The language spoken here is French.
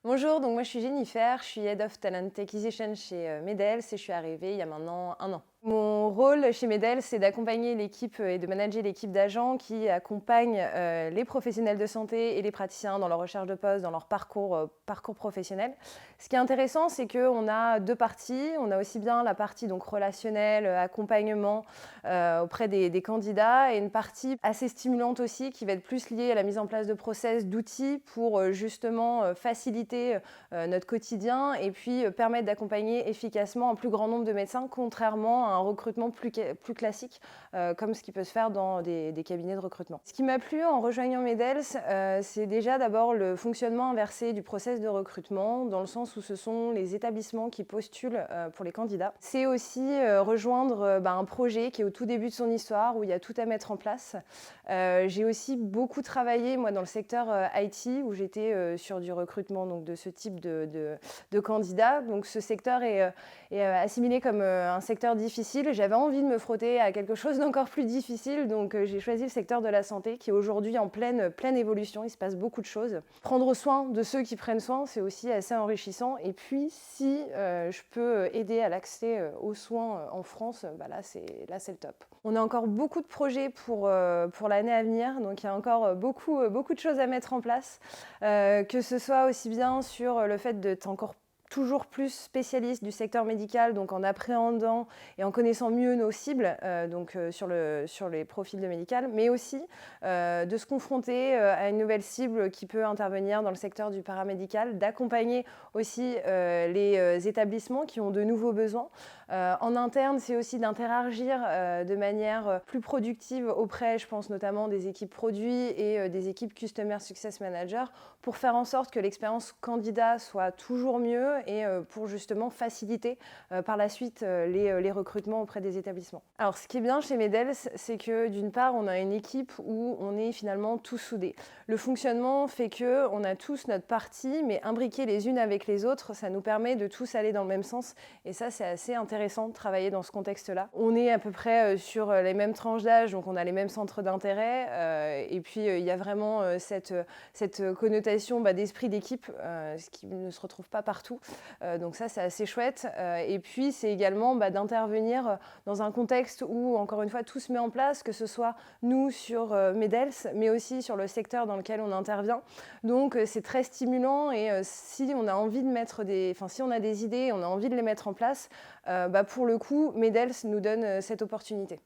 Bonjour, donc moi je suis Jennifer, je suis Head of Talent Acquisition chez Medels et je suis arrivée il y a maintenant 1 an. Mon rôle chez Medels, c'est d'accompagner l'équipe et de manager l'équipe d'agents qui accompagnent les professionnels de santé et les praticiens dans leur recherche de poste, dans leur parcours professionnel. Ce qui est intéressant, c'est qu'on a deux parties. On a aussi bien la partie donc relationnelle, accompagnement auprès des candidats, et une partie assez stimulante aussi qui va être plus liée à la mise en place de process, d'outils pour justement faciliter notre quotidien et puis permettre d'accompagner efficacement un plus grand nombre de médecins, contrairement à un recrutement plus classique, comme ce qui peut se faire dans des cabinets de recrutement. Ce qui m'a plu en rejoignant Medels, c'est déjà d'abord le fonctionnement inversé du process de recrutement, dans le sens où ce sont les établissements qui postulent pour les candidats. C'est aussi rejoindre un projet qui est au tout début de son histoire, où il y a tout à mettre en place. J'ai aussi beaucoup travaillé, moi, dans le secteur IT, où j'étais sur du recrutement donc, de ce type de candidats. Donc ce secteur est assimilé comme un secteur difficile. J'avais envie de me frotter à quelque chose d'encore plus difficile, donc j'ai choisi le secteur de la santé, qui est aujourd'hui en pleine évolution. Il se passe beaucoup de choses. Prendre soin de ceux qui prennent soin, c'est aussi assez enrichissant. Et puis, si je peux aider à l'accès aux soins en France, là, c'est le top. On a encore beaucoup de projets pour l'année à venir, donc il y a encore beaucoup de choses à mettre en place, que ce soit aussi bien sur le fait d'être encore toujours plus spécialiste du secteur médical, donc en appréhendant et en connaissant mieux nos cibles, sur les profils de médical, mais aussi de se confronter à une nouvelle cible qui peut intervenir dans le secteur du paramédical, d'accompagner aussi les établissements qui ont de nouveaux besoins. En interne, c'est aussi d'interagir de manière plus productive auprès, je pense notamment des équipes produits et des équipes Customer Success Manager, pour faire en sorte que l'expérience candidat soit toujours mieux et pour justement faciliter par la suite les recrutements auprès des établissements. Alors ce qui est bien chez Medels, c'est que d'une part on a une équipe où on est finalement tous soudés. Le fonctionnement fait qu'on a tous notre partie, mais imbriqués les unes avec les autres, ça nous permet de tous aller dans le même sens, et ça c'est assez intéressant de travailler dans ce contexte-là. On est à peu près sur les mêmes tranches d'âge, donc on a les mêmes centres d'intérêt, et puis il y a vraiment cette connotation d'esprit d'équipe, ce qui ne se retrouve pas partout. Donc ça, c'est assez chouette. Et puis, c'est également d'intervenir dans un contexte où, encore une fois, tout se met en place, que ce soit nous sur Medels, mais aussi sur le secteur dans lequel on intervient. Donc, c'est très stimulant, et si on a envie de si on a des idées, on a envie de les mettre en place, pour le coup, Medels nous donne cette opportunité.